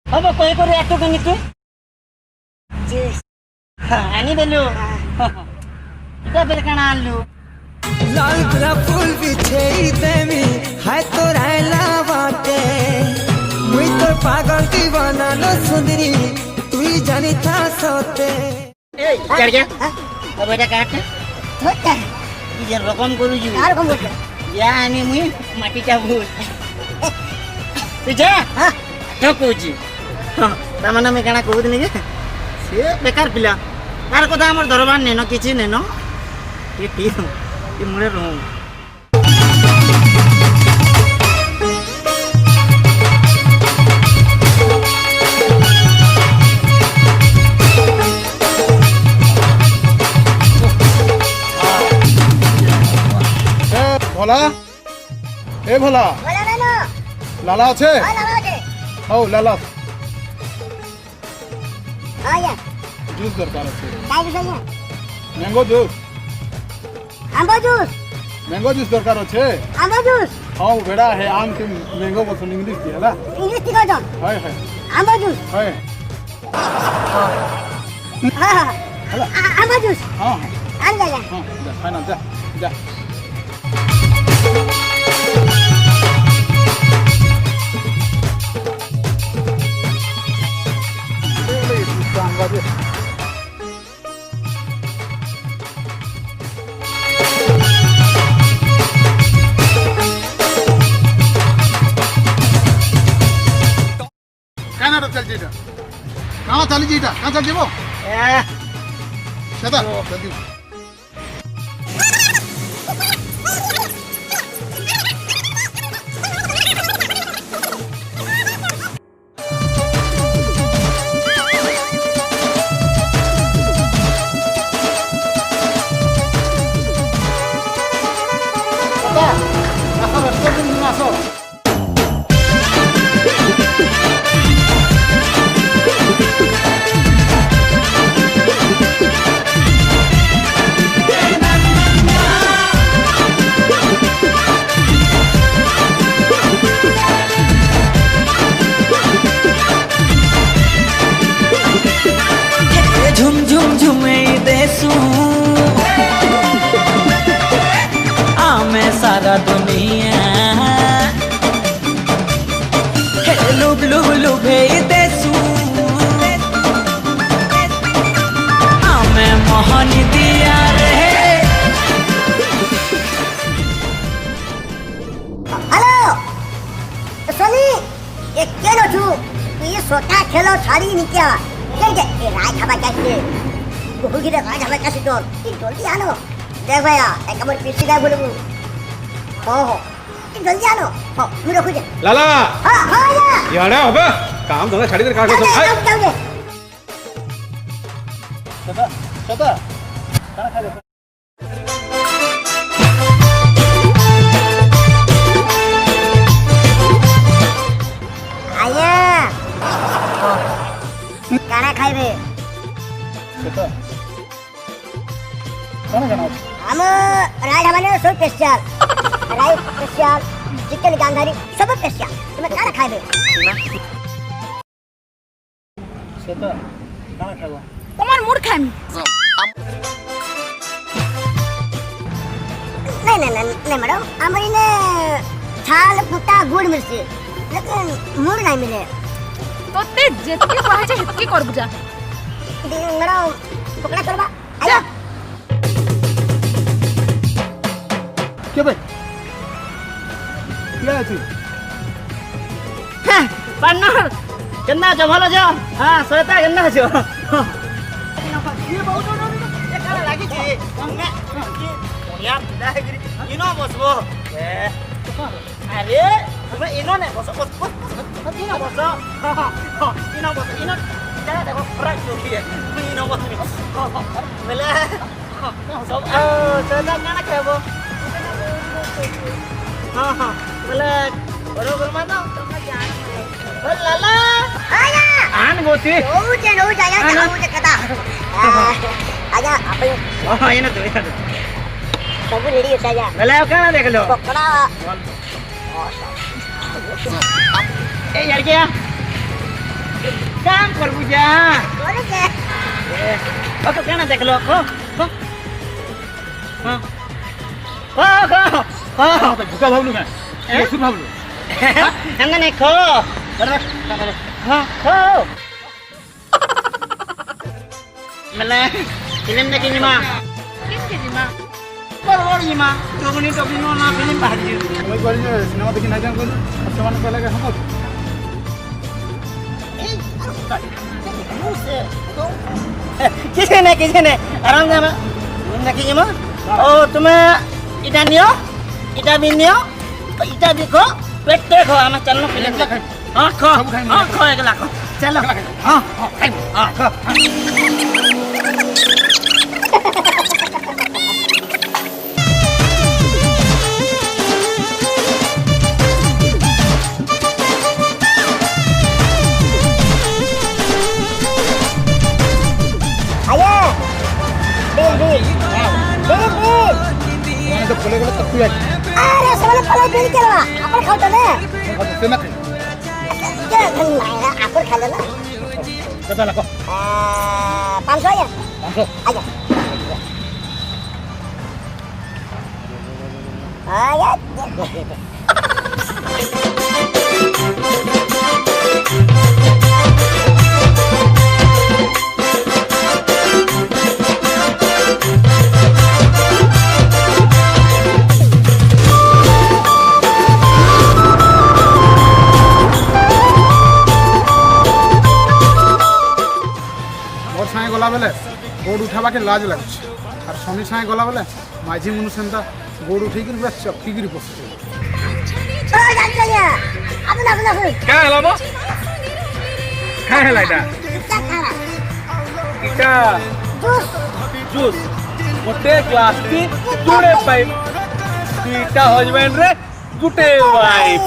अब कोई को रेटो कनी तू जूस आनी देलु इटा बेर काना आलू लाल गुलाब फूल बिछे देमी हाय तो रायला बाटे मुई तो पागल दीवाना लो सुंदरी तू ही जानी था सोते ए चढ़ गया अब बेटा काट होता ये रकम करू जू कार कम बोल या आनी मुई माटी चा भूल तुझे हां तो कोची तामाना में काना कहू दिने जे से बेकार पिला तार कथा हमर दरबार नेनो किछि नेनो ये ठीक ये मुरे रहू भोला ए भोला बोला ना लाला আছে हां लगा दे ও লালা आया জুস দরকার আছে काय विषय ম্যাঙ্গো জুস आंबा जूस দরকার আছে आंबा जूस हाँ बेड़ा है आम के मैंगो बोल इंग्लिश की है ना इंग्लिश दिखा दो है आंबा जूस है हां आंबा जूस हाँ आन जा जा हाँ जा फाइनल जा जा चल जीटा कहाँ चली जीटा कहाँ चल जीवो शता जल्दी Masuk restoran masuk. झुम झुम झुमे देसू आमे सारा दुनिया लुब लुब लुभे देसू आमे मोहन दिया रे हेलो सोनी ये केलो छु ये सोटा खेलो छाड़ी नि क्या के ए राय खाबा कैसे गुहुगी रे राय खाबा कैसे तो जल्दी आनो देख भैया एक हमर पीसी दे बोलबू हो जल्दी आनो हो तू रखो जे लाला हां हां या याडा अब काम धंदा छाड़ी दे का जाओ जाओ शता शता खाना खा ले आया खाना खाइबे शता खाना हम राय ढाबा सब स्पेशल राय स्पेशल चिकन गांधारी सब स्पेशल तुम्हें खाना खाइबे शता खाना खावा তোমার মুড খাইম नहीं मैडम हमारी ने छाल फुटा गुड़ मिर्ची लेकिन मूड नहीं मिले তোতে যেতকি কহাছে হেতকি করবু যা मैडम पकड़ा करवा आया क्या भाई क्या है पार्टनर केन्ना छ भलो छ हां श्वेता केन्ना छ ये बहुत ये काला लागि छ या दागिरी इनो बसबो ए अरे तुम्हें इनो ने बस इनो बस इनो बस इनो जरा देखो फ्राई हो गई है इनो बस मेले सब श्वेता काना खाबो हां हां मेले बरोबर मानो तुमने जान लाला आया आन बोती नो जाया मुझे कथा आजा अपन हां ये ना तो सब रेडी हो जाया मेले काना देख लो पकड़ा ए यार क्या काम कर बुझा करे के ओ तो केना देख लो खो खो हां खो खो खो भूखा भावलू मैं सुन भावलू हंगा नहीं खो हां खो मले फिल्म देखी मा किसके जिमा बरोबर मा जोगनी टोबिनो ना फिल्म बाहरी मैं बोली जे सिनेमा देखि ना जान बोली समान पहले के हम किसी ने आराम से मैं देखिए माँ ओ तुम्हें इटा नियो इटा भी नियो इटा भी खो पेट देखो हमें चलना फिल्म देख हाँ खो एक लाख चलो हाँ खो आया बिल तो बोले बोले तक तू अरे सबले पहले बिल केलवा अपन खाओ ने से ना खाई क्या धन लाया अपन खा लेना कता लको 500 या 500 आया और साए गला बेले गोड़ उठावा के लाज लागछ और स्वामी साए गला बेले माझी मुनु सेंता गोड़ उठी कर पूरा चक्की गिरी पस ओ जान चलिया अपना अपना फुल क्या है लाबो क्या है लाइटा क्या खाना इटा जूस जूस गोटे ग्लास टी जुड़े पाइप दुईटा हजबैंड रे गुटे वाइफ